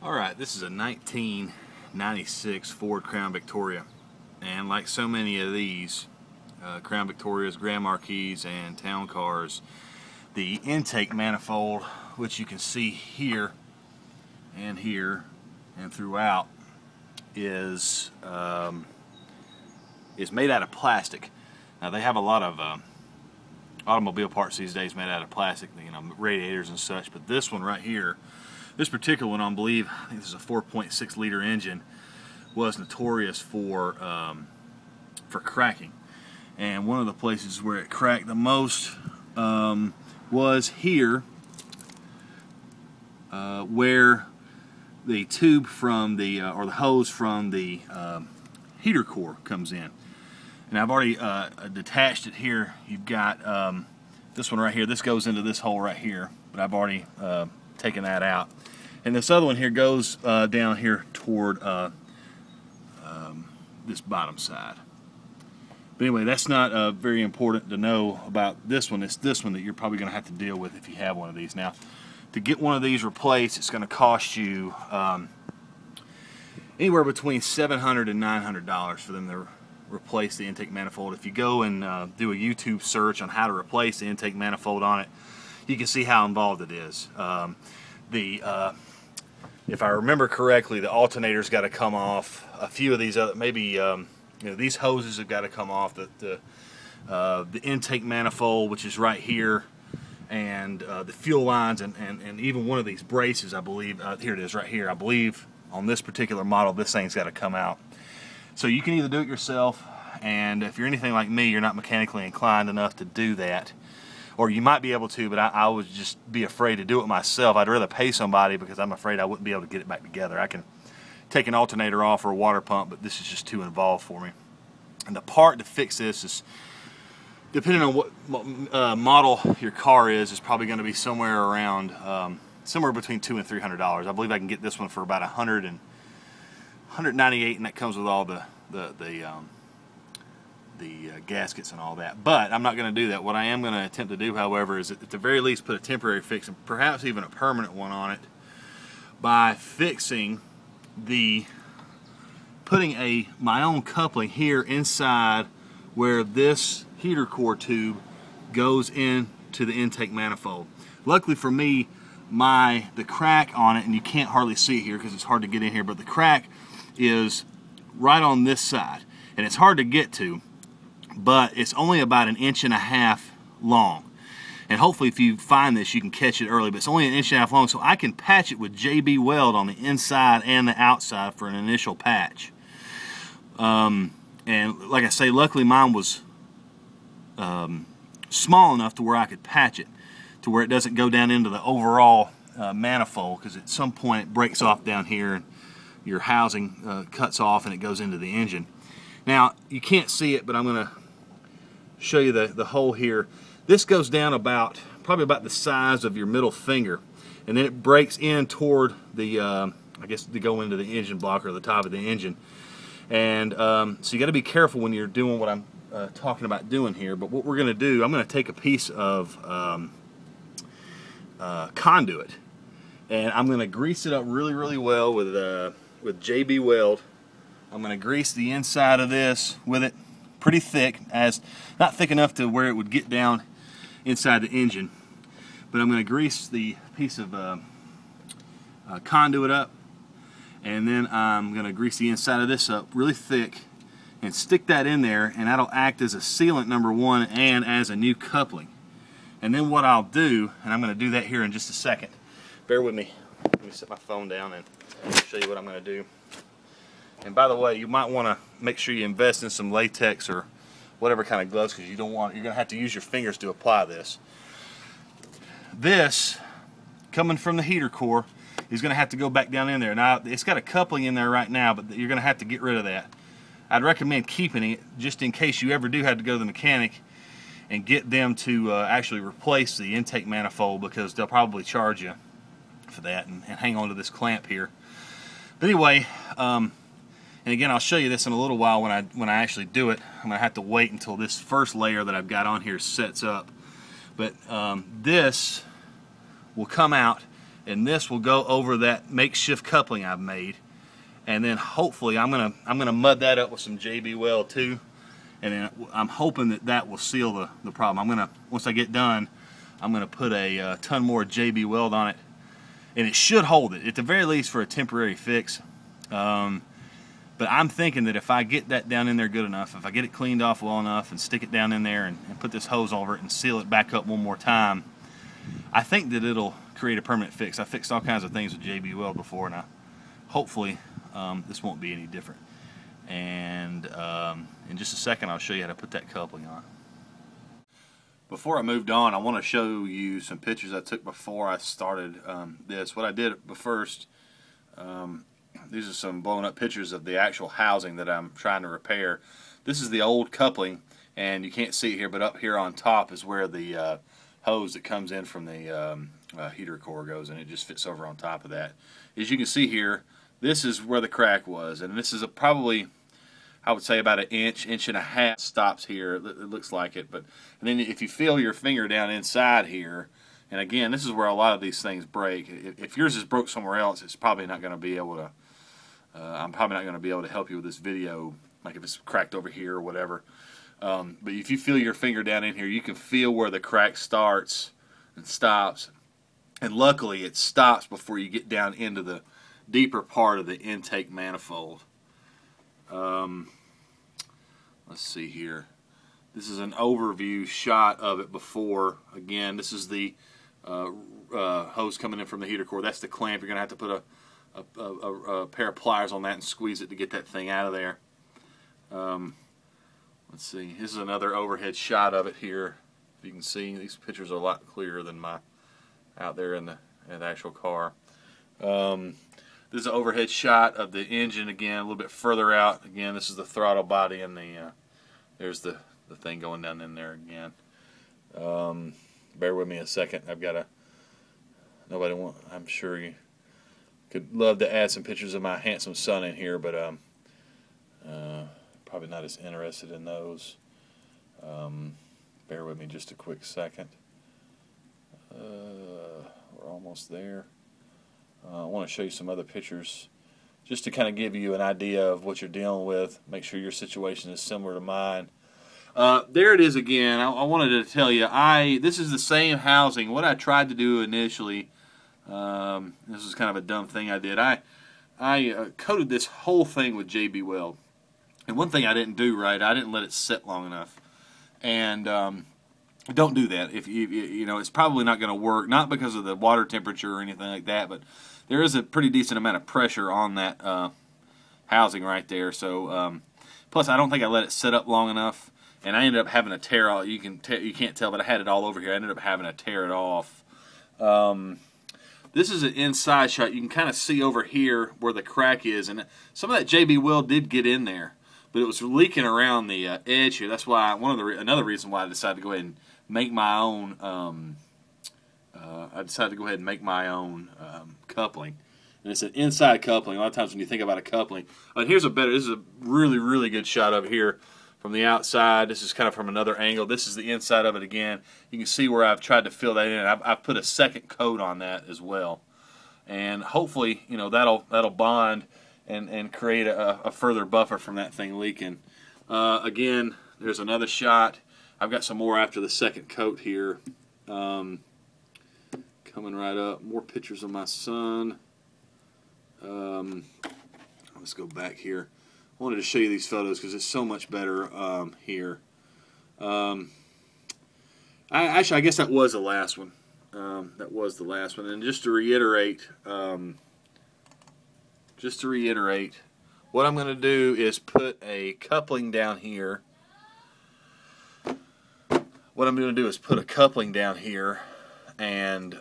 Alright, this is a 1996 Ford Crown Victoria, and like so many of these Crown Victorias, Grand Marquis, and town cars, the intake manifold, which you can see here and throughout, is made out of plastic. Now they have a lot of automobile parts these days made out of plastic, radiators and such, but this one right here, this particular one, I think this is a 4.6 liter engine, was notorious for cracking. And one of the places where it cracked the most was here, where the tube from the or the hose from the heater core comes in. And I've already detached it here. You've got this one right here. This goes into this hole right here, but I've already taken that out. And this other one here goes down here toward this bottom side. But anyway, that's not very important to know about this one. It's this one that you're probably going to have to deal with if you have one of these. Now, to get one of these replaced, it's going to cost you anywhere between $700 and $900 for them to replace the intake manifold. If you go and do a YouTube search on how to replace the intake manifold on it, you can see how involved it is. If I remember correctly, the alternator's got to come off. A few of these other, maybe these hoses have got to come off. The intake manifold, which is right here, and the fuel lines, and even one of these braces, I believe. Here it is, right here. I believe on this particular model, this thing's got to come out. So you can either do it yourself, and if you're anything like me, you're not mechanically inclined enough to do that. Or you might be able to, but I would just be afraid to do it myself. I'd rather pay somebody because I'm afraid I wouldn't be able to get it back together. I can take an alternator off or a water pump, but this is just too involved for me. And the part to fix this is, depending on what model your car is probably going to be somewhere around, somewhere between $200 and $300. I believe I can get this one for about $198, and that comes with all the gaskets and all that. But I'm not going to do that. What I am going to attempt to do, however, is at the very least put a temporary fix and perhaps even a permanent one on it by fixing putting my own coupling here inside where this heater core tube goes into the intake manifold. Luckily for me, the crack on it, and you can't hardly see it here because it's hard to get in here, but the crack is right on this side, and it's hard to get to, but it's only about 1.5 inches long. And hopefully if you find this, you can catch it early, but it's only 1.5 inches long, so I can patch it with JB Weld on the inside and the outside for an initial patch. And like I say, luckily mine was small enough to where I could patch it to where it doesn't go down into the overall manifold, because at some point it breaks off down here and your housing cuts off and it goes into the engine. Now you can't see it, but I'm going to show you the hole here. This goes down probably about the size of your middle finger, and then it breaks in toward the I guess to go into the engine block or the top of the engine. And so you got to be careful when you're doing what I'm talking about doing here. But what we're going to do, I'm going to take a piece of conduit, and I'm going to grease it up really well with JB Weld. I'm going to grease the inside of this with it pretty thick, not thick enough to where it would get down inside the engine, but I'm going to grease the piece of conduit up, and then I'm going to grease the inside of this up really thick and stick that in there, and that'll act as a sealant, number one, and as a new coupling. And then what I'll do, and I'm going to do that here in just a second, bear with me, let me set my phone down and show you what I'm going to do. And by the way, you might want to make sure you invest in some latex or whatever kind of gloves, because you're going to have to use your fingers to apply this. This, coming from the heater core, is going to have to go back down in there. Now, it's got a coupling in there right now, but you're going to have to get rid of that. I'd recommend keeping it just in case you ever do have to go to the mechanic and get them to actually replace the intake manifold, because they'll probably charge you for that, and hang on to this clamp here. But anyway, and again, I'll show you this in a little while when I actually do it. I'm going to have to wait until this first layer that I've got on here sets up. But this will come out, and this will go over that makeshift coupling I've made, and then hopefully I'm gonna mud that up with some JB Weld too, and then I'm hoping that that will seal the problem. Once I get done, I'm gonna put a ton more JB Weld on it, and it should hold it at the very least for a temporary fix. But I'm thinking that if I get that down in there good enough, if I get it cleaned off well enough and stick it down in there and put this hose over it and seal it back up one more time, I think that it'll create a permanent fix. I fixed all kinds of things with JB Weld before, and hopefully this won't be any different. And in just a second I'll show you how to put that coupling on. Before I moved on, I want to show you some pictures I took before I started this. What I did first, these are some blown up pictures of the actual housing that I'm trying to repair. This is the old coupling, and you can't see it here, but up here on top is where the hose that comes in from the heater core goes, and it just fits over on top of that. As you can see here, this is where the crack was, and this is probably, I would say, about an inch and a half. Stops here, it looks like it, but and then if you feel your finger down inside here, and again, this is where a lot of these things break. If yours is broke somewhere else, it's probably not going to be able to, I'm probably not going to be able to help you with this video, like if it's cracked over here or whatever. But if you feel your finger down in here, you can feel where the crack starts and stops. And luckily, it stops before you get down into the deeper part of the intake manifold. Let's see here. This is an overview shot of it before. Again, this is the hose coming in from the heater core. That's the clamp. You're going to have to put a pair of pliers on that and squeeze it to get that thing out of there. Let's see. This is another overhead shot of it here. If you can see, these pictures are a lot clearer than my out there in the actual car. This is an overhead shot of the engine again, a little bit further out. Again, this is the throttle body, and there's the thing going down in there again. Bear with me a second. I've got I'm sure you could love to add some pictures of my handsome son in here, but probably not as interested in those. Bear with me just a quick second. We're almost there. I want to show you some other pictures just to kind of give you an idea of what you're dealing with. Make sure your situation is similar to mine. There it is again. I wanted to tell you, this is the same housing. What I tried to do initially, this is kind of a dumb thing I did. I coated this whole thing with JB Weld. And one thing I didn't do right, I didn't let it sit long enough. And don't do that. If you know, it's probably not going to work, not because of the water temperature or anything like that, but there is a pretty decent amount of pressure on that housing right there. So plus I don't think I let it sit up long enough, and I ended up having to tear all. You can't tell, but I had it all over here. I ended up having to tear it off. This is an inside shot. You can kind of see over here where the crack is, and some of that JB Weld did get in there, but it was leaking around the edge here. That's why another reason why I decided to go ahead and make my own. Coupling, and it's an inside coupling. A lot of times when you think about a coupling, this is a really, really good shot over here from the outside. This is kind of from another angle. This is the inside of it again. You can see where I've tried to fill that in. I've put a second coat on that as well, and hopefully, you know, that'll bond and create a further buffer from that thing leaking. Again, there's another shot. I've got some more after the second coat here. Coming right up, more pictures of my son. Let's go back here. I wanted to show you these photos because it's so much better here. I guess that was the last one. That was the last one. And just to reiterate, what I'm going to do is put a coupling down here. What I'm going to do is put a coupling down here and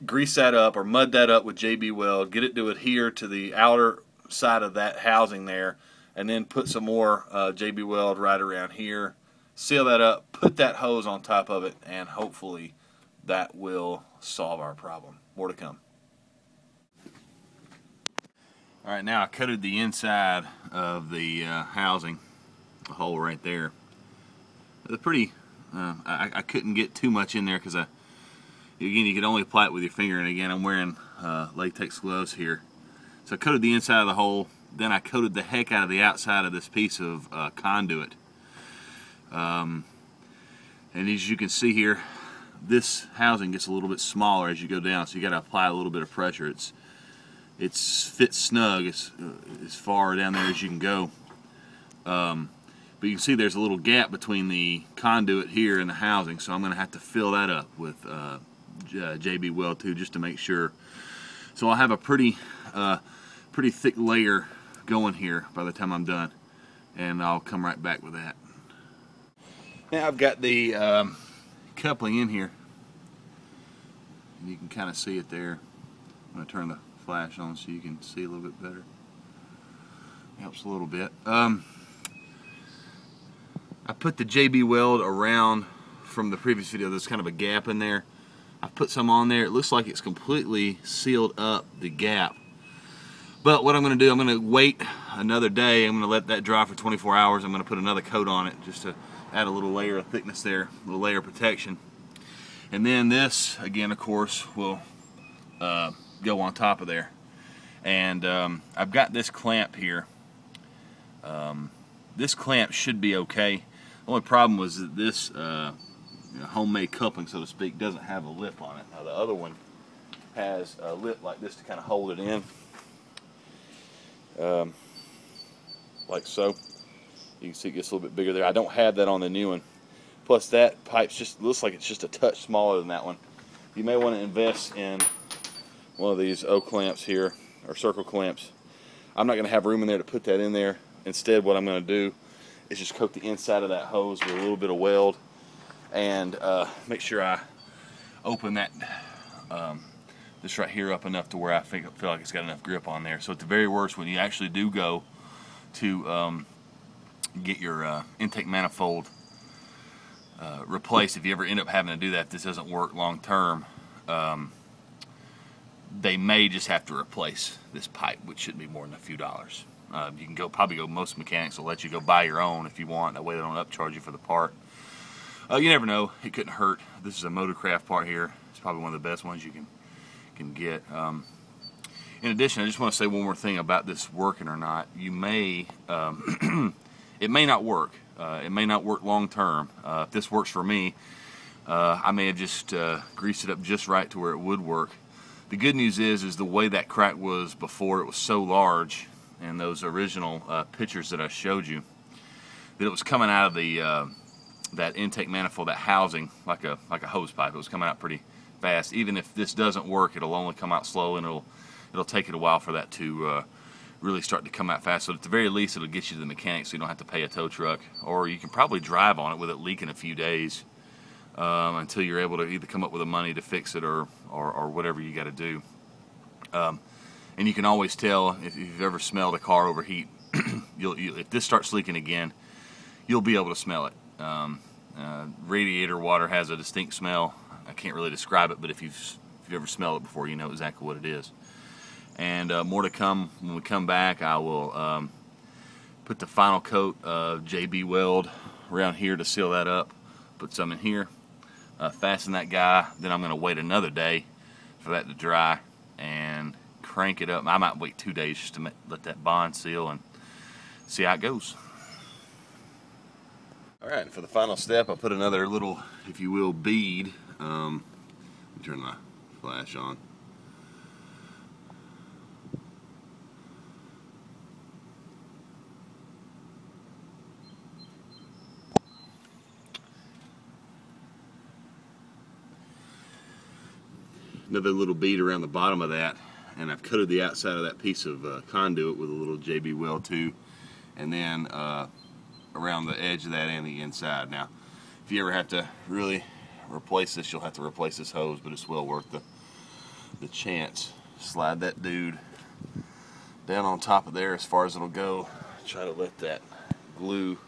grease that up or mud that up with JB Weld, get it to adhere to the outer side of that housing there, and then put some more JB Weld right around here, seal that up, put that hose on top of it, and hopefully that will solve our problem. More to come. Alright, now I coated the inside of the housing, a hole right there. It's pretty, I couldn't get too much in there because Again, you can only apply it with your finger, and again, I'm wearing latex gloves here. So I coated the inside of the hole, then I coated the heck out of the outside of this piece of conduit. And as you can see here, this housing gets a little bit smaller as you go down, so you got to apply a little bit of pressure. It's fits snug as far down there as you can go. But you can see there's a little gap between the conduit here and the housing, so I'm going to have to fill that up with JB Weld 2 just to make sure. So I'll have a pretty thick layer going here by the time I'm done, and I'll come right back with that. Now I've got the coupling in here, and you can kind of see it there. I'm going to turn the flash on so you can see a little bit better. Helps a little bit. I put the JB Weld around from the previous video. There's kind of a gap in there. I put some on there. It looks like it's completely sealed up the gap. But what I'm going to do, I'm going to wait another day. I'm going to let that dry for 24 hours. I'm going to put another coat on it just to add a little layer of thickness there, a little layer of protection. And then this, again, of course, will go on top of there. And I've got this clamp here. This clamp should be okay. The only problem was that this homemade coupling, so to speak, doesn't have a lip on it. Now the other one has a lip like this to kind of hold it in, like so. You can see it gets a little bit bigger there. I don't have that on the new one. Plus that pipe's just looks like it's just a touch smaller than that one. You may want to invest in one of these O clamps here, or circle clamps. I'm not going to have room in there to put that in there. Instead, what I'm going to do is just coat the inside of that hose with a little bit of weld, and make sure I open that this right here up enough to where I feel like it's got enough grip on there. So at the very worst, when you actually do go to get your intake manifold replaced, if you ever end up having to do that, if this doesn't work long term, they may just have to replace this pipe, which shouldn't be more than a few dollars. You can probably go, most mechanics will let you go buy your own if you want. That way they don't upcharge you for the part. You never know. It couldn't hurt. This is a Motorcraft part here. It's probably one of the best ones you can get. In addition, I just want to say one more thing about this working or not. You may, it may not work. It may not work long term. If this works for me, I may have just greased it up just right to where it would work. The good news is the way that crack was before, it was so large in those original pictures that I showed you, that it was coming out of the that intake manifold, that housing, like a hose pipe. It was coming out pretty fast. Even if this doesn't work, it'll only come out slow, and it'll take it a while for that to really start to come out fast. So at the very least, it'll get you to the mechanic, so you don't have to pay a tow truck, or you can probably drive on it with it leaking a few days until you're able to either come up with the money to fix it or whatever you got to do. And you can always tell if you've ever smelled a car overheat. If this starts leaking again, you'll be able to smell it. Radiator water has a distinct smell. I can't really describe it, but if you've ever smelled it before, you know exactly what it is. And more to come when we come back. I will put the final coat of JB Weld around here to seal that up. Put some in here, fasten that guy. Then I'm going to wait another day for that to dry and crank it up. I might wait 2 days just to let that bond seal and see how it goes. Alright, for the final step, I'll put another little, if you will, bead. Let me turn my flash on. Another little bead around the bottom of that, and I've coated the outside of that piece of conduit with a little JB Weld 2, and then around the edge of that and the inside. Now, if you ever have to really replace this, you'll have to replace this hose, but it's well worth the chance. Slide that dude down on top of there as far as it'll go. Try to let that glue